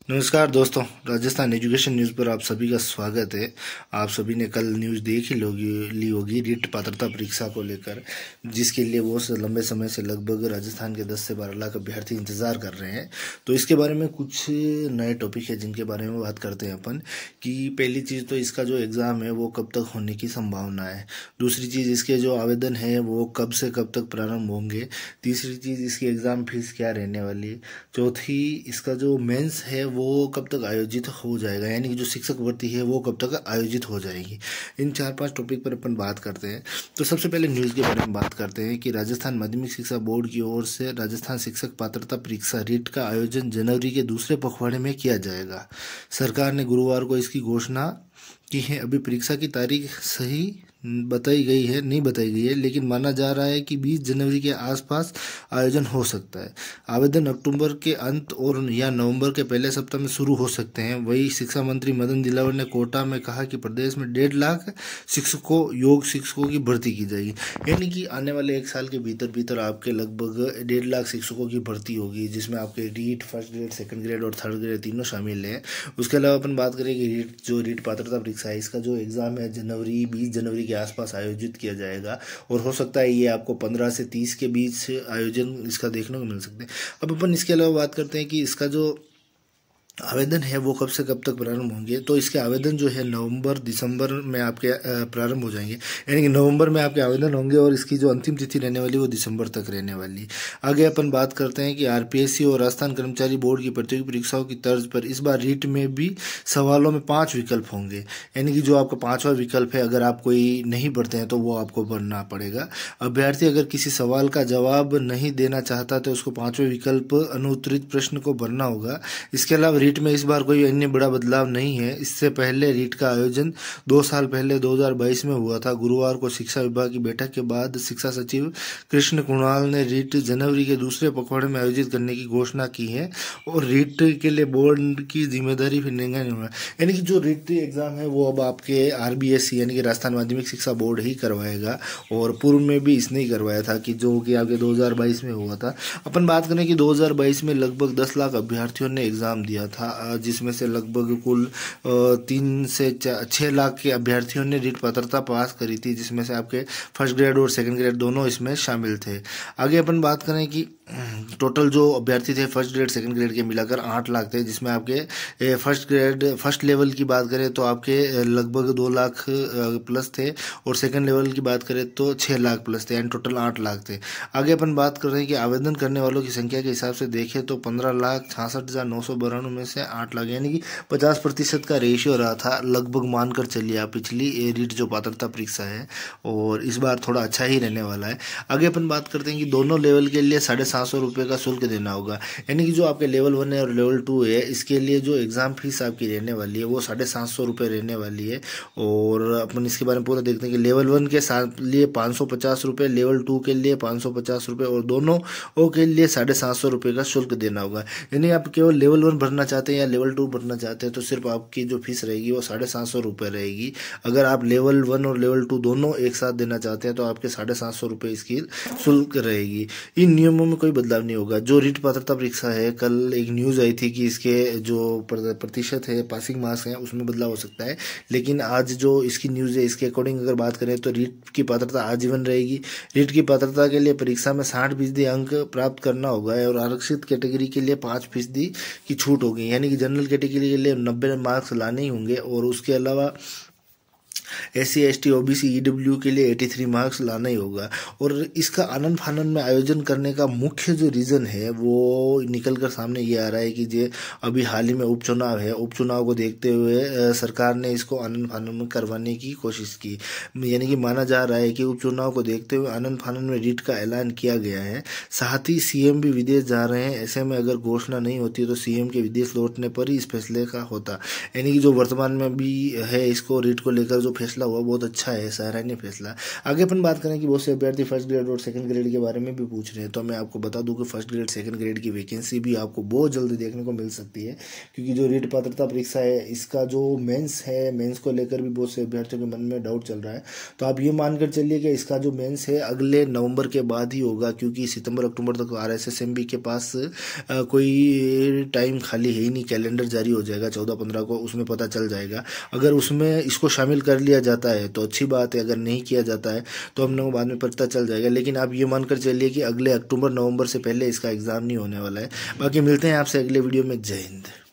नमस्कार दोस्तों, Rajasthan education news पर आप सभी का स्वागत है। आप सभी ने कल न्यूज़ देख ही ली होगी रीट पात्रता परीक्षा को लेकर, जिसके लिए वो लंबे समय से लगभग राजस्थान के 10 से 12 लाख अभ्यर्थी इंतज़ार कर रहे हैं। तो इसके बारे में कुछ नए टॉपिक है जिनके बारे में बात करते हैं अपन। कि पहली चीज़ तो इसका जो एग्ज़ाम है वो कब तक होने की संभावना है। दूसरी चीज़, इसके जो आवेदन है वो कब से कब तक प्रारंभ होंगे। तीसरी चीज़, इसकी एग्ज़ाम फीस क्या रहने वाली है। चौथी, इसका जो मेंस है वो कब तक आयोजित हो जाएगा, यानी कि जो शिक्षक भर्ती है वो कब तक आयोजित हो जाएगी। इन 4-5 टॉपिक पर अपन बात करते हैं। तो सबसे पहले न्यूज़ के बारे में बात करते हैं कि राजस्थान माध्यमिक शिक्षा बोर्ड की ओर से राजस्थान शिक्षक पात्रता परीक्षा रीट का आयोजन जनवरी के दूसरे पखवाड़े में किया जाएगा। सरकार ने गुरुवार को इसकी घोषणा की है। अभी परीक्षा की तारीख सही नहीं बताई गई है, लेकिन माना जा रहा है कि 20 जनवरी के आसपास आयोजन हो सकता है। आवेदन अक्टूबर के अंत और या नवंबर के पहले सप्ताह में शुरू हो सकते हैं। वही शिक्षा मंत्री मदन दिलावर ने कोटा में कहा कि प्रदेश में 1.5 लाख योग शिक्षकों की भर्ती की जाएगी, यानी कि आने वाले 1 साल के भीतर आपके लगभग 1.5 लाख शिक्षकों की भर्ती होगी, जिसमें आपके REET first grade, second grade और थर्ड ग्रेड तीनों शामिल हैं। उसके अलावा अपन बात करें कि रीट पात्रता परीक्षा है, इसका जो एग्ज़ाम है 20 जनवरी के आसपास आयोजित किया जाएगा और हो सकता है ये आपको 15 से 30 के बीच आयोजन इसका देखने को मिल सकते हैं। अब अपन इसके अलावा बात करते हैं कि इसका जो आवेदन है वो कब से कब तक प्रारंभ होंगे। तो इसके आवेदन जो है नवंबर दिसंबर में आपके प्रारंभ हो जाएंगे, यानी कि नवंबर में आपके आवेदन होंगे और इसकी जो अंतिम तिथि रहने वाली वो दिसंबर तक रहने वाली। आगे अपन बात करते हैं कि आरपीएससी और राजस्थान कर्मचारी बोर्ड की प्रतियोगी परीक्षाओं की तर्ज पर इस बार रीट में भी सवालों में 5 विकल्प होंगे, यानी कि जो आपका 5वां विकल्प है, अगर आप कोई नहीं पढ़ते हैं तो वो आपको भरना पड़ेगा। अभ्यर्थी अगर किसी सवाल का जवाब नहीं देना चाहता तो उसको 5वें विकल्प अनुत्तरित प्रश्न को भरना होगा। इसके अलावा रीट में इस बार कोई अन्य बड़ा बदलाव नहीं है। इससे पहले रीट का आयोजन 2 साल पहले 2022 में हुआ था। गुरुवार को शिक्षा विभाग की बैठक के बाद शिक्षा सचिव कृष्ण कुणाल ने रीट जनवरी के दूसरे पखवाड़े में आयोजित करने की घोषणा की है और रीट के लिए बोर्ड की जिम्मेदारी फिर नहीं होगा, यानी कि जो रीट एग्जाम है वो अब आपके आरबीएससी यानी कि राजस्थान माध्यमिक शिक्षा बोर्ड ही करवाएगा, और पूर्व में भी इसने ही करवाया था कि जो कि आपके 2022 में हुआ था। अपन बात करें कि 2022 में लगभग 10 लाख अभ्यर्थियों ने एग्ज़ाम दिया था, जिसमें से लगभग कुल 3 से 6 लाख के अभ्यर्थियों ने रीट पात्रता पास करी थी, जिसमें से आपके फर्स्ट ग्रेड और सेकंड ग्रेड दोनों इसमें शामिल थे। आगे अपन बात करें कि टोटल जो अभ्यर्थी थे फर्स्ट ग्रेड सेकंड ग्रेड के मिलाकर 8 लाख थे, जिसमें आपके फर्स्ट लेवल की बात करें तो आपके लगभग 2 लाख प्लस थे, और सेकंड लेवल की बात करें तो 6 लाख प्लस थे, यानी टोटल 8 लाख थे। आगे अपन बात कर रहे हैं कि आवेदन करने वालों की संख्या के हिसाब से देखें तो 15,66,992 में से 8 लाख, यानी कि 50% का रेशियो रहा था लगभग, मानकर चलिए आप पिछली रीट जो पात्रता परीक्षा है, और इस बार थोड़ा अच्छा ही रहने वाला है। आगे अपन बात करते हैं कि दोनों लेवल के लिए 750 रुपये का शुल्क देना होगा, यानी कि जो आपके लेवल 1 है और लेवल 2 है, इसके लिए जो एग्ज़ाम फीस आपकी रहने वाली है वो 750 रुपये रहने वाली है। और अपन इसके बारे में पूरा देखते हैं कि लेवल 1 के साथ लिए 550 रुपये, लेवल 2 के लिए 550 रुपये, और दोनों के लिए 750 रुपये का शुल्क देना होगा। यानी आप केवल लेवल 1 भरना चाहते हैं या लेवल 2 भरना चाहते हैं तो सिर्फ आपकी जो फीस रहेगी वो 750 रुपये रहेगी। अगर आप लेवल 1 और लेवल 2 दोनों एक साथ देना चाहते हैं तो आपके 750 रुपये इसकी शुल्क रहेगी। इन नियमों में कोई बदलाव नहीं होगा। जो रीट पात्रता परीक्षा है, कल एक न्यूज़ आई थी कि इसके जो प्रतिशत है पासिंग मार्क्स हैं उसमें बदलाव हो सकता है, लेकिन आज जो इसकी न्यूज़ है इसके अकॉर्डिंग अगर बात करें तो रीट की पात्रता आजीवन रहेगी। रीट की पात्रता के लिए परीक्षा में 60% अंक प्राप्त करना होगा, और आरक्षित कैटेगरी के लिए 5% की छूट होगी, यानी कि जनरल कैटेगरी के लिए 90 मार्क्स लाने ही होंगे, और उसके अलावा SC ST OBC EW के लिए 83 मार्क्स लाना ही होगा। और इसका आनंद फानंद में आयोजन करने का मुख्य जो रीज़न है वो निकल कर सामने ये आ रहा है कि जो अभी हाल ही में उपचुनाव है, उपचुनाव को देखते हुए सरकार ने इसको आनंद फानंद में करवाने की कोशिश की, यानी कि माना जा रहा है कि उपचुनाव को देखते हुए आनंद फानंद में रीट का ऐलान किया गया है। साथ ही CM भी विदेश जा रहे हैं, ऐसे में अगर घोषणा नहीं होती तो CM के विदेश लौटने पर ही इस फैसले का होता, यानी कि जो वर्तमान में भी है इसको रीट को लेकर जो फैसला हुआ बहुत अच्छा है, सराहनीय फैसला। आगे अपन बात करें कि बहुत से अभ्यर्थी फर्स्ट ग्रेड और सेकंड ग्रेड के बारे में भी पूछ रहे हैं, तो मैं आपको बता दूं कि फर्स्ट ग्रेड सेकंड ग्रेड की वैकेंसी भी आपको बहुत जल्दी देखने को मिल सकती है, क्योंकि जो रीट पात्रता परीक्षा है इसका जो मेंस है, मेंस को लेकर भी बहुत से अभ्यर्थियों के मन में डाउट चल रहा है। तो आप ये मानकर चलिए कि इसका जो मेंस है अगले नवंबर के बाद ही होगा, क्योंकि सितंबर अक्टूबर तक RSSMB के पास कोई टाइम खाली है ही नहीं। कैलेंडर जारी हो जाएगा 14-15 को, उसमें पता चल जाएगा। अगर उसमें इसको शामिल कर लिया जाता है तो अच्छी बात है, अगर नहीं किया जाता है तो हम लोग बाद में पता चल जाएगा। लेकिन आप ये मानकर चलिए कि अगले अक्टूबर नवंबर से पहले इसका एग्ज़ाम नहीं होने वाला है। बाकी मिलते हैं आपसे अगले वीडियो में। जय हिंद।